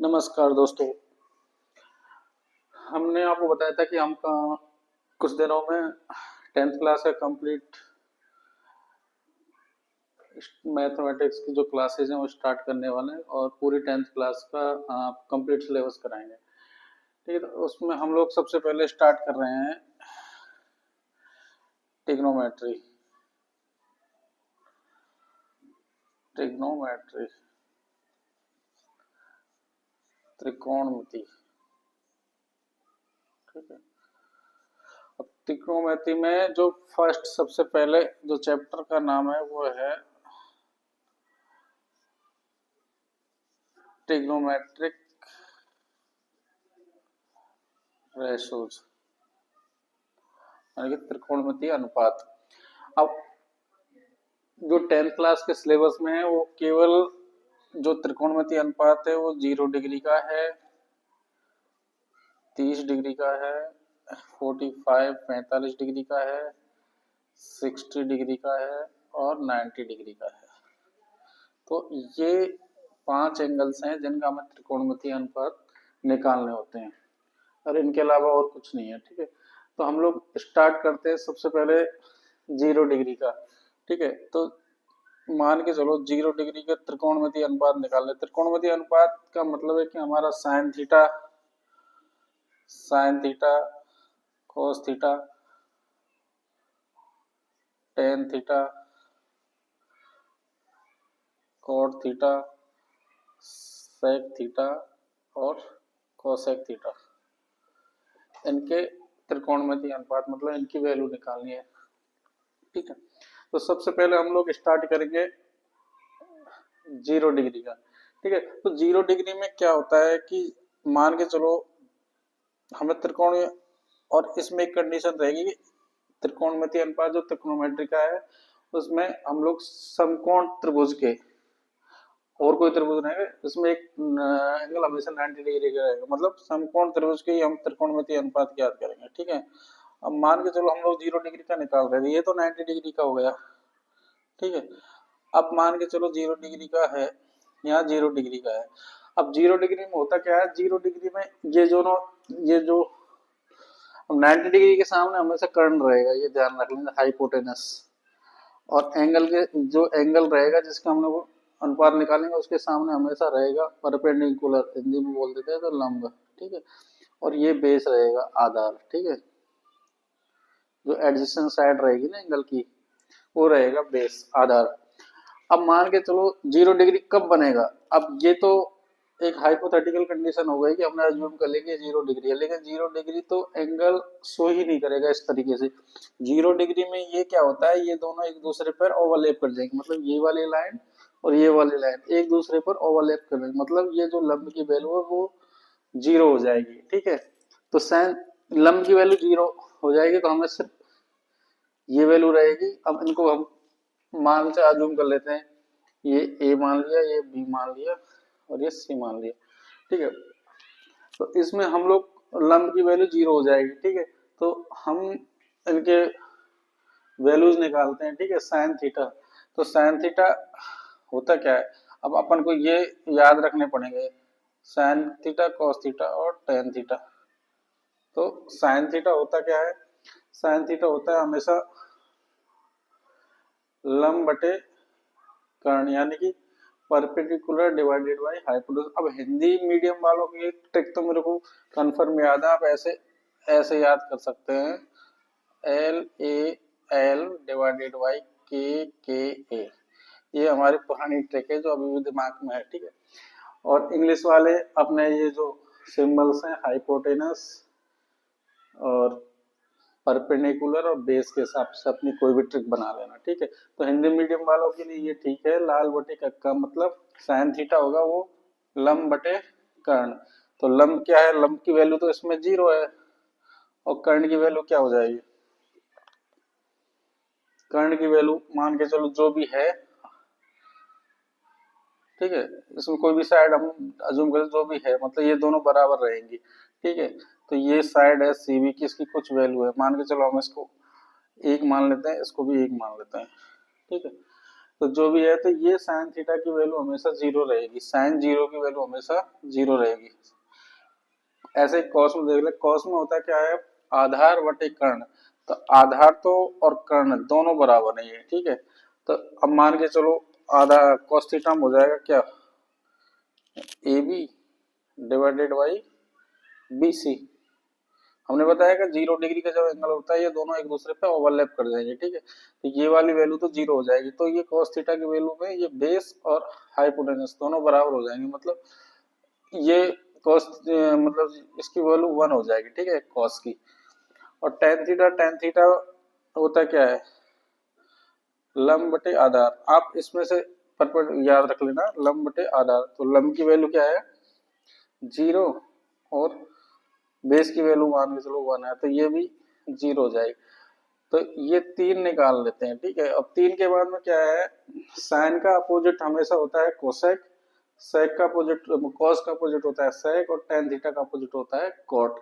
नमस्कार दोस्तों। हमने आपको बताया था कि हम कुछ दिनों में 10th क्लास का कंप्लीट मैथमेटिक्स की जो क्लासेस हैं वो स्टार्ट करने वाले हैं और पूरी 10th क्लास का कंप्लीट सिलेबस कराएंगे। ठीक है, तो उसमें हम लोग सबसे पहले स्टार्ट कर रहे हैं ट्रिग्नोमेट्री। ट्रिग्नोमेट्री त्रिकोणमिति। ठीक है, अब त्रिकोणमिति में जो फर्स्ट सबसे पहले जो चैप्टर का नाम है वो है ट्रिग्नोमेट्रिक रेशोज, यानी कि त्रिकोणमितीय अनुपात। अब जो 10th क्लास के सिलेबस में है वो केवल जो त्रिकोणमितीय अनुपात है वो 0 डिग्री का है, 30 डिग्री का है, 45 डिग्री का है, 60 डिग्री का है और 90 डिग्री का है। तो ये 5 एंगल्स हैं जिनका हमें त्रिकोणमितीय अनुपात निकालने होते हैं और इनके अलावा और कुछ नहीं है। ठीक है, तो हम लोग स्टार्ट करते हैं सबसे पहले 0 डिग्री का। ठीक है, तो मान के चलो 0 डिग्री का त्रिकोणमितीय अनुपात निकालने। त्रिकोणमितीय अनुपात का मतलब है कि हमारा sine theta, cos theta, tan theta, cot theta, sec theta और कोसेक थीटा, इनके त्रिकोणमितीय अनुपात मतलब इनकी वैल्यू निकालनी है। ठीक है, तो सबसे पहले हम लोग स्टार्ट करेंगे 0 डिग्री का। ठीक है, तो 0 डिग्री में क्या होता है कि मान के चलो हमें त्रिकोण, और इसमें एक कंडीशन रहेगी कि त्रिकोणमितीय अनुपात जो त्रिकोणोमेट्री का है उसमें हम लोग समकोण त्रिभुज के, और कोई त्रिभुज नहीं है इसमें, एक एंगल हमेशा 90 डिग्री का रहेगा। मतलब समकोण त्रिभुज के ही हम त्रिकोणमितीय अनुपात ज्ञात करेंगे। ठीक है, अब मान के चलो हम लोग 0 डिग्री का निकाल रहे थे, ये तो 90 डिग्री का हो गया। ठीक है, अब मान के चलो 0 डिग्री का है, यहाँ 0 डिग्री का है। अब 0 डिग्री में होता क्या है, 0 डिग्री में ये जो 90 डिग्री के सामने हमेशा कर्ण रहेगा, ये ध्यान रख लेना, हाइपोटेनस। और एंगल के जो एंगल रहेगा जिसका हम लोग अनुपात निकालेंगे उसके सामने हमेशा रहेगा परपेंडिकुलर, हिंदी में बोल देते हैं तो लंब। ठीक है, और ये बेस रहेगा, आधार। ठीक है, जो एडजेसेंट साइड रहेगी ना एंगल की वो रहेगा बेस, आधार। अब मान के चलो 0 डिग्री कब बनेगा। अब ये तो एक हाइपोथेटिकल कंडीशन हो गई कि हमने अज्यूम कर लिया कि 0 डिग्री है, लेकिन 0 डिग्री तो एंगल शो ही नहीं करेगा इस तरीके से। 0 डिग्री में ये क्या होता है, ये दोनों एक दूसरे पर ओवरलैप कर जाएंगे, मतलब ये वाली लाइन और ये वाली लाइन एक दूसरे पर ओवरलैप कर जाएंगे, मतलब ये जो लंब की वैल्यू है वो 0 हो जाएगी। ठीक है, तो साइन लंब की वैल्यू 0 हो जाएगी तो हमें सिर्फ ये वैल्यू रहेगी। अब इनको हम मान से अज्यूम कर लेते हैं, ये ए मान लिया, ये बी मान लिया और ये सी मान लिया। ठीक है, तो इसमें हम लोग लंब की वैल्यू 0 हो जाएगी। ठीक है, तो हम इनके वैल्यूज निकालते हैं। ठीक है, साइन थीटा, तो साइन थीटा होता क्या है, अब अपन को ये याद रखने पड़ेंगे, साइन थीटा, कॉस थीटा और टेन थीटा। तो साइन थीटा होता क्या है, साइन थीटा होता है हमेशा लंब बटे कर्ण, यानी कि परपेंडिकुलर डिवाइडेड बाय हाइपोटेनस। अब हिंदी मीडियम वालों की एक ट्रिक तो मेरे को कंफर्म याद है, आप ऐसे ऐसे याद कर सकते हैं, L A L divided by के ए। ये हमारी पुरानी ट्रिक है जो अभी भी दिमाग में है। ठीक है, और इंग्लिश वाले अपने ये जो सिंबल्स हैं हाइपोटेनस और परपेंडिकुलर और बेस के हिसाब से अपनी कोई भी ट्रिक बना लेना। ठीक है, तो हिंदी मीडियम वालों के लिए ये ठीक है, लाल बटे कक्का, मतलब साइन थीटा होगा वो लंब बटे कर्ण। तो लंब क्या है, लंब की वैल्यू तो इसमें 0 है और कर्ण की वैल्यू क्या हो जाएगी, कर्ण की वैल्यू मान के चलो जो भी है। ठीक है, इसमें कोई भी साइड हम अज्यूम करें जो भी है, मतलब ये दोनों बराबर रहेंगी। ठीक है, तो ये साइड है सी बी की, इसकी कुछ वैल्यू है, मान के चलो हम इसको 1 मान लेते हैं, इसको भी 1 मान लेते हैं। ठीक है, तो जो भी है, तो ये साइन थीटा की वैल्यू हमेशा जीरो रहेगी, साइन जीरो की वैल्यू हमेशा जीरो रहेगी। ऐसे कॉस में देख ले, कॉस में होता क्या है, आधार बटे कर्ण। तो आधार तो और कर्ण दोनों बराबर नहीं है, ठीक है। तो अब मान के चलो आधा कॉस थीटा में हो जाएगा क्या, A B divided by B C. हमने बताया कि 0 डिग्री का जब एंगल होता है ये दोनों एक दूसरे पे ओवरलैप कर जाएंगे, ठीक है। तो ये वाली वैल्यू तो जीरो हो जाएगी, तो ये cos थीटा की वैल्यू में ये बेस और हाइपोटेनस दोनों बराबर हो जाएंगे, मतलब ये cos मतलब इसकी वैल्यू 1 हो जाएगी, ठीक है, cos की। और tan थीटा होता क्या है, लंब बटे आधार। आप इसमें से परपेट याद रख लेना, लंब बटे आधार। तो लंब की वैल्यू क्या है, जीरो, और बेस की वैल्यू मान के चलो 1 है, तो ये भी जीरो हो जाएगी। तो ये 3 निकाल लेते हैं, ठीक है। अब 3 के बाद में क्या है, साइन का अपोजिट हमेशा होता है कोसेक, सेक का अपोजिट कॉस का अपोजिट होता है सेक, और tan थीटा का अपोजिट होता है कॉट।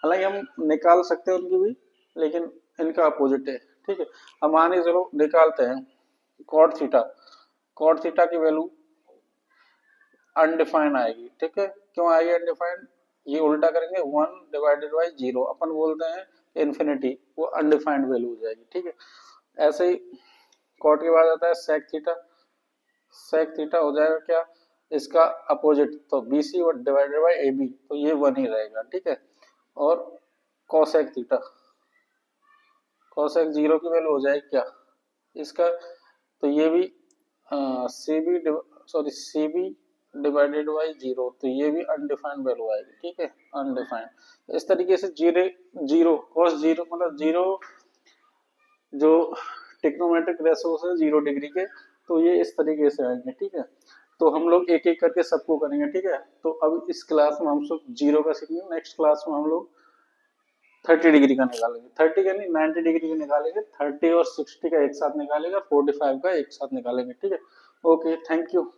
हालांकि हम निकाल सकते हैं उनकी भी, लेकिन इनका अपोजिट है, ठीक है। अब मान के चलो निकालते हैं कॉट थीटा। कॉट थीटा की वैल्यू अनडिफाइंड आएगी, ठीक है। क्यों आएगी अनडिफाइंड, ये उल्टा करेंगे 1 डिवाइडेड बाई 0, अपन बोलते हैं इन्फिनिटी, वो अनडिफाइंड वैल्यू हो जाएगी, ठीक है। ऐसे ही कॉट के बाद आता है सेक थीटा। सेक थीटा हो जाएगा क्या, इसका अपोजिट, तो B C divided by A B, तो ये 1 ही रहेगा, ठीक है। और कोसेक थीटा, कोसेक 0 की वैल्यू हो जाएगी क्या इसका, तो ये भी C B C B divided by 0, तो ये भी अनडिफाइंड वैल्यू आएगी, ठीक है, अनडिफाइंड। इस तरीके से जीरो जीरो कॉस जीरो मतलब जीरो जो टिक्नोमेट्रिक रेशोस है 0 डिग्री के, तो ये इस तरीके से आएंगे, ठीक है। तो हम लोग एक एक करके सबको करेंगे, ठीक है। तो अब इस क्लास में हम सब जीरो का सीखेंगे, नेक्स्ट क्लास में हम लोग 30 डिग्री का निकालेंगे, 30 का नहीं 90 डिग्री का निकालेंगे, 30 और 60 का एक साथ निकालेंगे, 45 का एक साथ निकालेंगे, ठीक है। Okay, thank you.